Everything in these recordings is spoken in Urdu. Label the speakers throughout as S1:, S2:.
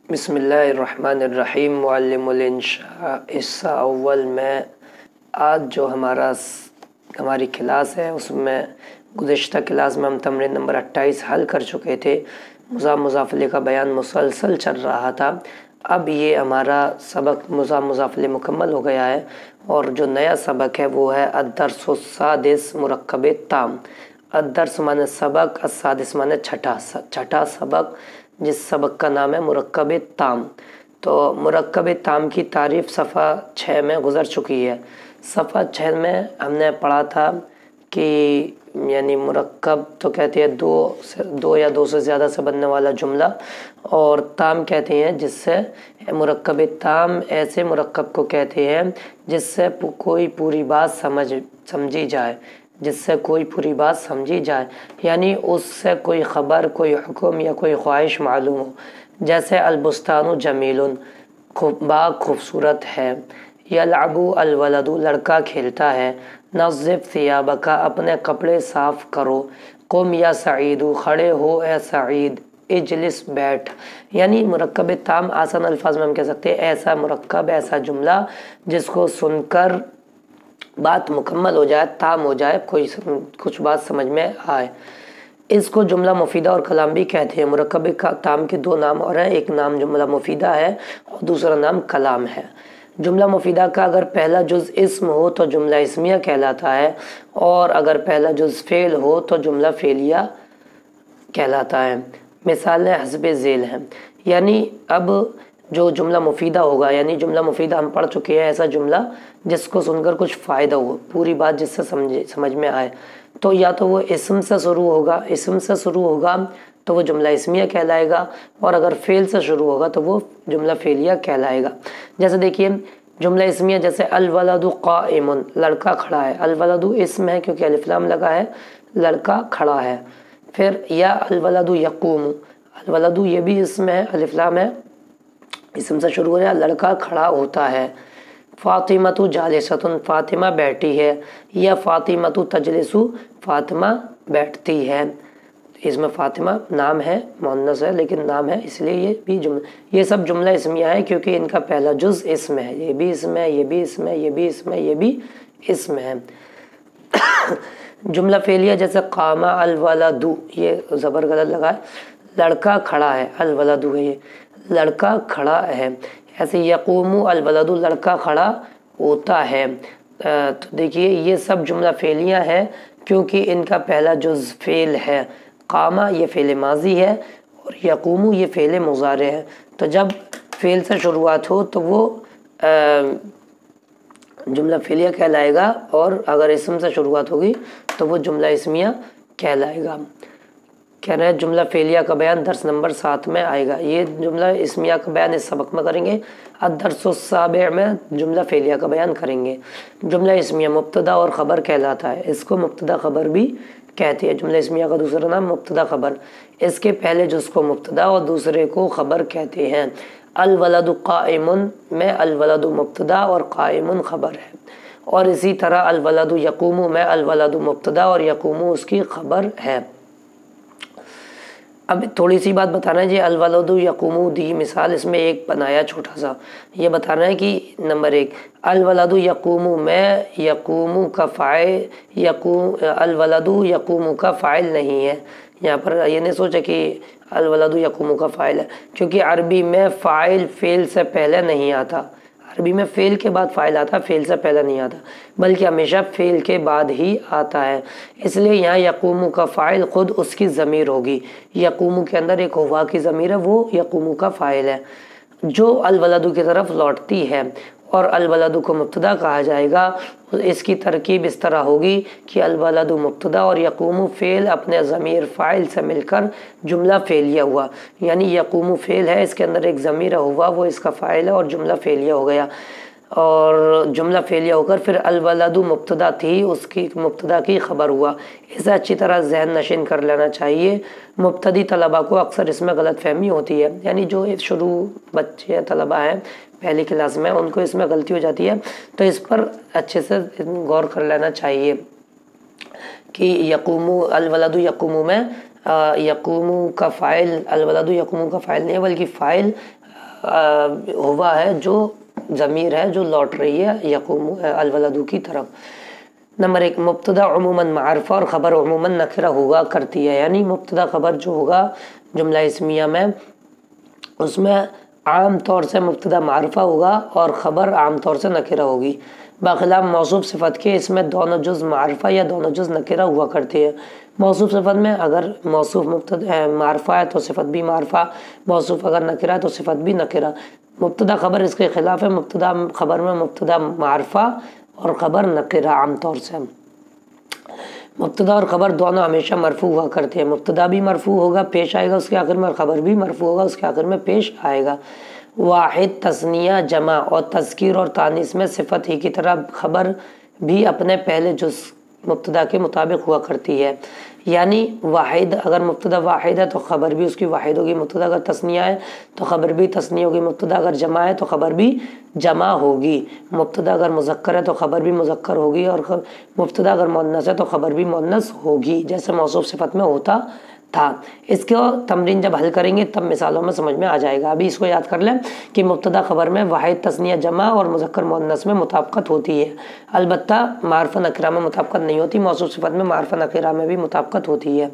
S1: بسم اللہ الرحمن الرحیم معلم الانشاء حصہ اول میں آج جو ہماری کلاس ہے اس میں گزشتہ کلاس میں ہم تمرین نمبر 28 حل کر چکے تھے۔ مضاف الیہ کا بیان مسلسل چل رہا تھا۔ اب یہ ہمارا سبق مضاف الیہ مکمل ہو گیا ہے اور جو نیا سبق ہے وہ ہے الدرس السادس مرکب تام۔ الدرس معنی سبق، السادس معنی چھٹا سبق، جس سبق کا نام ہے مرکب تام۔ تو مرکب تام کی تعریف صفحہ 6 میں گزر چکی ہے۔ صفحہ 6 میں ہم نے پڑھا تھا کہ یعنی مرکب تو کہتے ہیں دو یا دو سے زیادہ سے بننے والا جملہ، اور تام کہتے ہیں جس سے مرکب تام ایسے مرکب کو کہتے ہیں جس سے کوئی پوری بات سمجھی جائے، یعنی اس سے کوئی خبر، کوئی حکم یا کوئی خواہش معلوم ہو۔ جیسے البستان جمیل، باغ خوبصورت ہے۔ یلعب الولد، لڑکا کھیلتا ہے۔ نظف ثیابک، اپنے کپڑے صاف کرو۔ قم یا سعید، کھڑے ہو اے سعید۔ اجلس، بیٹھ۔ یعنی مرکب تام آسان الفاظ میں ہم کہہ سکتے ہیں ایسا مرکب، ایسا جملہ جس کو سن کر بات مکمل ہو جائے، تام ہو جائے، کچھ بات سمجھ میں آئے۔ اس کو جملہ مفیدہ اور کلام بھی کہتے ہیں۔ مرکب تام کے دو نام اور ہیں، ایک نام جملہ مفیدہ ہے اور دوسرا نام کلام ہے۔ جملہ مفیدہ کا اگر پہلا جز اسم ہو تو جملہ اسمیہ کہلاتا ہے، اور اگر پہلا جز فعل ہو تو جملہ فعلیہ کہلاتا ہے۔ مثالیں حسب ذیل ہیں۔ یعنی اب جو جملہ مفیدہ ہوگا، یعنی جملہ مفیدہ ہم پڑھ چکے ہیں ایسا جملہ جس کو سن کر کچھ فائدہ ہو، پوری بات جس سے سمجھ میں آئے، تو یا تو وہ اسم سے شروع ہوگا تو وہ جملہ اسمیہ کہلائے گا، اور اگر فعل سے شروع ہوگا تو وہ جملہ فعلیہ کہلائے گا۔ جیسے دیکھیے جملہ اسمیہ، جیسے الولد قائم، لڑکا کھڑا ہے۔ الولد اسم ہے کیونکہ الف لام لگا ہے، لڑکا کھڑا ہے۔ پھر یا الولد یقوم، الولد یہ بھی اسم ہے، الف لام ہے، اسم سے شروع ہو رہا ہے، لڑکا کھڑا ہوتا ہے۔ فاطمۃ جالسۃ، فاطمہ بیٹھی ہے۔ یا فاطمۃ تجلس، فاطمہ بیٹھتی ہے۔ اس میں فاطمہ نام ہے، مؤنث ہے لیکن نام ہے، اس لیے یہ سب جملہ اسمیہ ہے کیونکہ ان کا پہلا جز اسم ہے۔ یہ بھی اسم ہے، یہ بھی اسم ہے، یہ بھی اسم ہے، یہ بھی اسم ہے۔ جملہ فعلیہ جیسے قام الولد، یہ زبر غلط لگا ہے، لڑکا کھڑا ہے، الولد ہے، یہ لڑکا کھڑا ہے۔ ایسے یقوم الولد، لڑکا کھڑا ہوتا ہے۔ تو دیکھیے یہ سب جملہ فعلیہ ہے کیونکہ ان کا پہلا جز فعل ہے۔ قامہ یہ فعل ماضی ہے اور یقوم یہ فعل مضارع ہے۔ تو جب فعل سے شروعات ہو تو وہ جملہ فعلیہ کہلائے گا، اور اگر اسم سے شروعات ہوگی تو وہ جملہ اسمیہ کہلائے گا۔ کہہ رہے ہیں جملہ فعلیہ کا بیان درس نمبر 7 میں آئے گا۔ یہ جملہ اسمیہ کا بیان اس سبق میں کریں گے۔ الدرس السابع میں جملہ فعلیہ کا بیان کریں گے۔ جملہ اسمیہ مبتدا اور خبر کہلاتا ہے، اس کو مبتدا خبر بھی کہتے ہیں۔ جملہ اسمیہ کا دوسرا نام مبتدا خبر، اس کے پہلے جز کو مبتدا اور دوسرے کو خبر کہتے ہیں۔ الولد قائم میں الولد مبتدا اور قائم خبر ہے، اور اسی طرح الولد یقوم میں الولد مبتدا اور یقوم اس کی خبر ہے۔ اب تھوڑی سی بات بتانا ہے جی، الولد یقوم دی مثال اس میں ایک بنایا چھوٹا سا، یہ بتانا ہے کہ نمبر 1 الولد یقوم میں یقوم کا فاعل، الولد یقوم کا فاعل نہیں ہے۔ یہاں پر یہ نہیں سوچا کہ الولد یقوم کا فاعل ہے، کیونکہ عربی میں فاعل فعل سے پہلے نہیں آتا۔ عربی میں فعل کے بعد فاعل آتا، فعل سے پہلے نہیں آتا، بلکہ ہمیشہ فعل کے بعد ہی آتا ہے۔ اس لیے یہاں یقوم کا فاعل خود اس کی ضمیر ہوگی۔ یقوم کے اندر ایک ہوا کی ضمیر ہے، وہ یقوم کا فاعل ہے جو الولد کی طرف لوٹتی ہے، اور الولد کو مبتدا کہا جائے گا۔ اس کی ترکیب اس طرح ہوگی کہ الولد مبتدا اور یقوم فعل اپنے ضمیر فاعل سے مل کر جملہ فعلیہ ہوا۔ یعنی یقوم فعل ہے، اس کے اندر ایک ضمیر ہوا، وہ اس کا فاعل ہے اور جملہ فعلیہ ہو گیا، اور جملہ فعلیہ ہو کر پھر الولد مبتدا تھی، اس کی مبتدا کی خبر ہوا۔ اسے اچھی طرح ذہن نشین کر لینا چاہیے۔ مبتدی طلباء کو اکثر اس میں غلط فہمی ہوتی ہے، یعنی جو شروع بچے طلباء ہیں پہلی کلاس میں، ان کو اس میں غلطی ہو جاتی ہے، تو اس پر اچھے سے غور کر لینا چاہیے کہ یقوم الولد یقوم میں یقوم کا فاعل الولد یقوم کا فاعل نہیں ہے، بلکہ فاعل ہوا ہے جو ضمیر ہے جو لوٹ رہی ہے یقوم الولد کی طرف۔ نمبر 1، مبتدا عموماً معرفہ اور خبر عموماً نکرہ ہوا کرتی ہے، یعنی مبتدا خبر جو ہوگا جملہ اسمیہ میں اس میں عام طور سے مبتدا معرفہ ہوگا اور خبر عام طور سے نکرہ ہوگی، بخلاف موصوف صفت کے اس میں دونوں جز معرفہ یا دونوں جز نکرہ ہوا کرتی ہے۔ موصوف صفت میں اگر موصوف مبتدا معرفہ ہے تو صفت بھی معرفہ، موصوف اگر نکرہ ہے تو صفت بھی نکرہ۔ مبتدا خبر اس کے خلاف ہے، مبتدا خبر میں مبتدا معرفہ اور خبر نکرہ عام طور سے۔ مبتدا اور خبر دونوں ہمیشہ مرفوع ہوا کرتے ہیں، مبتدا بھی مرفوع ہوگا پیش آئے گا اس کے آخر میں، اور خبر بھی مرفوع ہوگا اس کے آخر میں پیش آئے گا۔ واحد، تثنیہ، جمع اور تذکیر اور تانیث میں صفت ہی کی طرح خبر بھی اپنے پہلے جز مبتدا کے مطابق ہوا کرتی ہے، یعنی واحد اگر مبتدا واحد ہے تو خبر بھی اس کی واحد ہوگی، مبتدا اگر تثنیہ ہے تو خبر بھی تثنیہ ہوگی، مبتدا اگر جمع ہے تو خبر بھی جمع ہوگی، مبتدا اگر مذکر ہے تو خبر بھی مذکر ہوگی، اور مبتدا اگر مؤنث ہے تو خبر بھی مؤنث ہوگی، جیسے موصوف صفت میں ہوتا تھا۔ اس کو تمرین جب حل کریں گے تب مثالوں میں سمجھ میں آ جائے گا۔ ابھی اس کو یاد کر لیں کہ مبتدا خبر میں واحد، تثنیہ، جمع اور مذکر مؤنث میں مطابقت ہوتی ہے، البتہ معرفہ نکرہ میں مطابقت نہیں ہوتی، موصوف صفت میں معرفہ نکرہ میں بھی مطابقت ہوتی ہے۔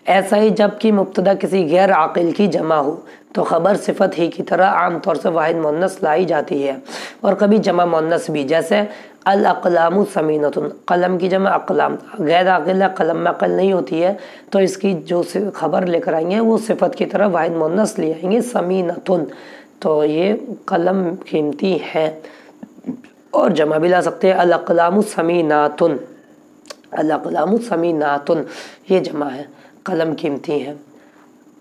S1: ایسا ہی جب کہ مبتدا کسی غیر عاقل کی جمع ہو تو خبر صفت ہی کی طرح عام طور سے واحد مؤنث لائی جاتی ہے، اور کبھی جمع مؤنث بھی، جیسے الاقلام ثمینۃ، قلم کی جمع اقلام، غیر عاقل ہے قلم میں عقل نہیں ہوتی ہے تو اس کی جو خبر لے کر آئیں گے وہ صفت کی طرح واحد مؤنث لے آئیں گے ثمینۃ، تو یہ قلم قیمتی ہے، اور جمع بھی لا سکتے ہیں الاقلام ثمینۃ، الاقلام ثمینۃ یہ جمع ہے، قلم قیمتی ہے۔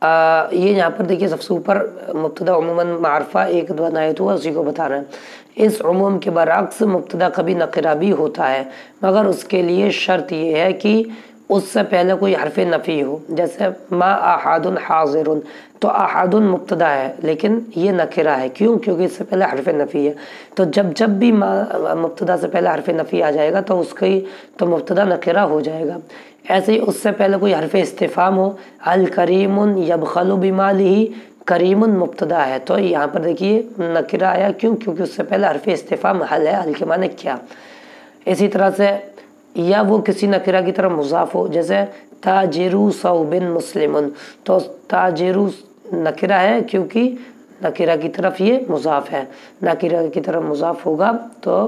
S1: یہ یہاں پر دیکھیے سب سے اوپر مبتدا عموماً معرفہ ایک دو آیت ہوا اسی کو بتا رہے ہیں۔ اس عموم کے برعکس مبتدا کبھی نکرہ بھی ہوتا ہے، مگر اس کے لیے شرط یہ ہے کہ اس سے پہلے کوئی حرف نفی ہو، جیسے ما احد حاضر، تو احد مبتدا ہے لیکن یہ نکرہ ہے، کیوں؟ کیونکہ اس سے پہلے حرف نفی ہے، تو جب بھی مبتدا سے پہلے حرف نفی آ جائے گا تو اس کی تو مبتدا نکرہ ہو جائے گا۔ ایسے ہی اس سے پہلے کوئی حرف استفہام ہو، الکریم یبخل بمالہ، کریم مبتدا ہے تو یہاں پر دیکھیے نکرہ آیا، کیوں؟ کیونکہ اس سے پہلے حرف استفہام حل ہے، حل کے معنی کیا۔ اسی طرح سے یا وہ کسی نکرہ کی طرف مضاف ہو، جیسے تاجرو ثوب مسلم، تو تاجرو نکرہ ہے کیونکہ نکرہ کی طرف یہ مضاف ہے، نکرہ کی طرف مضاف ہوگا تو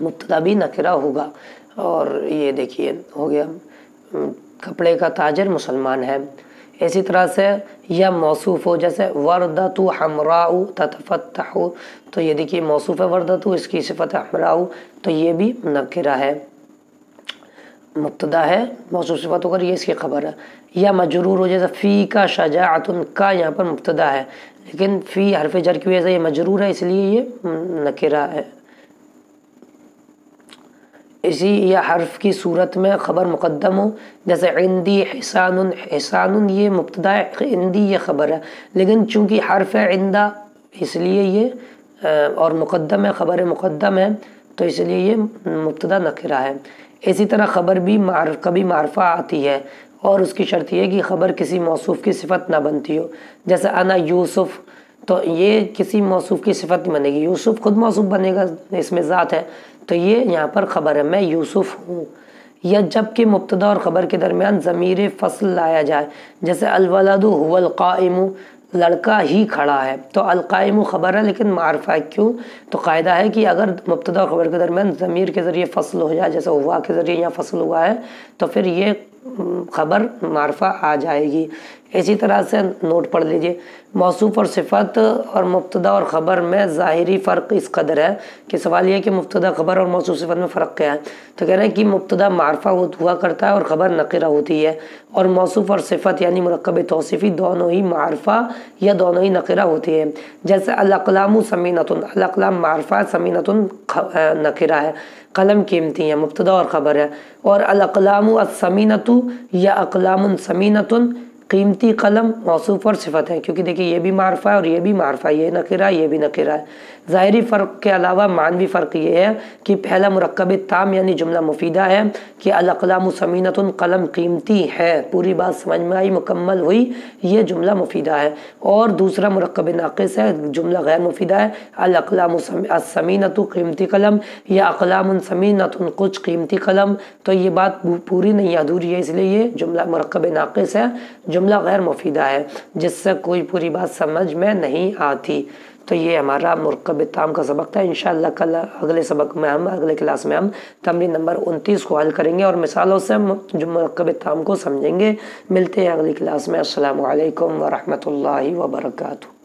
S1: مبتدا بھی نکرہ ہوگا۔ اور یہ دیکھیے ہو گیا کپڑے کا تاجر مسلمان ہے۔ اسی طرح سے یا موصوف ہو، جیسے وردۃ حمراء تتفتح، تو یہ دیکھیے موصوف ہے وردۃ، اس کی صفت حمراء تو یہ بھی نکرہ ہے، مبتدا ہے، موصوف صفت ہو کر یہ اس کی خبر ہے۔ یا مجرور ہو، جیسے فی کا شجاعۃ، کا یہاں پر مبتدا ہے لیکن فی حرف جر کی وجہ سے یہ مجرور ہے اس لیے یہ نکرہ ہے۔ اسی یا حرف کی صورت میں خبر مقدم ہو، جیسے عندی حسان، حسان یہ مبتدا ہے، عندی یہ خبر ہے، لیکن چونکہ حرف ہے عندہ اس لیے یہ اور مقدم ہے، خبر مقدم ہے تو اس لیے یہ مبتدا نکرہ ہے۔ اسی طرح خبر بھی کبھی معرفہ آتی ہے اور اس کی شرط یہ ہے کہ خبر کسی موصوف کی صفت نہ بنتی ہو، جیسے انا یوسف، تو یہ کسی موصوف کی صفت نہیں بنے گی، یوسف خود موصوف بنے گا، اس میں ذات ہے تو یہ یہاں پر خبر ہے میں یوسف ہوں۔ یا جب کہ مبتدا اور خبر کے درمیان ضمیر فصل لایا جائے، جیسے الولد هو القائم، لڑکا ہی کھڑا ہے، تو القائم خبر ہے لیکن معرفہ ہے، کیوں؟ تو قاعدہ ہے کہ اگر مبتدا اور خبر کے درمیان ضمیر کے ذریعے فصل ہو جائے، جیسے ہوا کے ذریعے یہاں فصل ہوا ہے تو پھر یہ خبر معرفہ آ جائے گی۔ اسی طرح سے نوٹ پڑھ لیجئے، موصوف اور صفت اور مبتدا اور خبر میں ظاہری فرق اس قدر ہے کہ سوال یہ ہے کہ مبتدا خبر اور موصوف صفت میں فرق کیا ہے، تو کہہ رہے ہیں کہ مبتدا معرفہ ہوا کرتا ہے اور خبر نکرہ ہوتی ہے، اور موصوف اور صفت یعنی مرکب توصیفی دونوں ہی معرفہ یا دونوں ہی نکرہ ہوتی ہے، جیسے الاقلام ثمینۃ، الاقلام معرفہ، ثمینۃ نکرہ ہے، قلم قیمتی ہے، مبتدا اور خبر ہے، اور الاقلام الثمینۃ یا اقلام ثمینۃ قیمتی قلم موصوف اور صفت ہے، کیونکہ دیکھیے یہ بھی معرفہ ہے اور یہ بھی معرفہ ہے، یہ نکرہ ہے یہ بھی نکرہ ہے۔ ظاہری فرق کے علاوہ معنوی فرق یہ ہے کہ پہلا مرکب تام یعنی جملہ مفیدہ ہے کہ الاقلام ثمینۃ، قلم قیمتی ہے، پوری بات سمجھ میں آئی، مکمل ہوئی، یہ جملہ مفیدہ ہے۔ اور دوسرا مرکب ناقص ہے، جملہ غیر مفیدہ ہے، الاقلام الثمینۃ، قیمتی قلم، یا اقلام ثمینۃ، کچھ قیمتی قلم، تو یہ بات پوری نہیں ادھوری ہے، اس لیے یہ جملہ مرکب ناقص ہے، جملہ غیر مفیدہ ہے، جس سے کوئی پوری بات سمجھ میں نہیں آتی۔ تو یہ ہمارا مرکب تام کا سبق تھا۔ انشاءاللہ کل اگلے سبق میں اگلے کلاس میں ہم تمرین نمبر 29 کو حل کریں گے اور مثالوں سے جو مرکب تام کو سمجھیں گے۔ ملتے ہیں اگلی کلاس میں۔ السلام علیکم ورحمۃ اللہ وبرکاتہ۔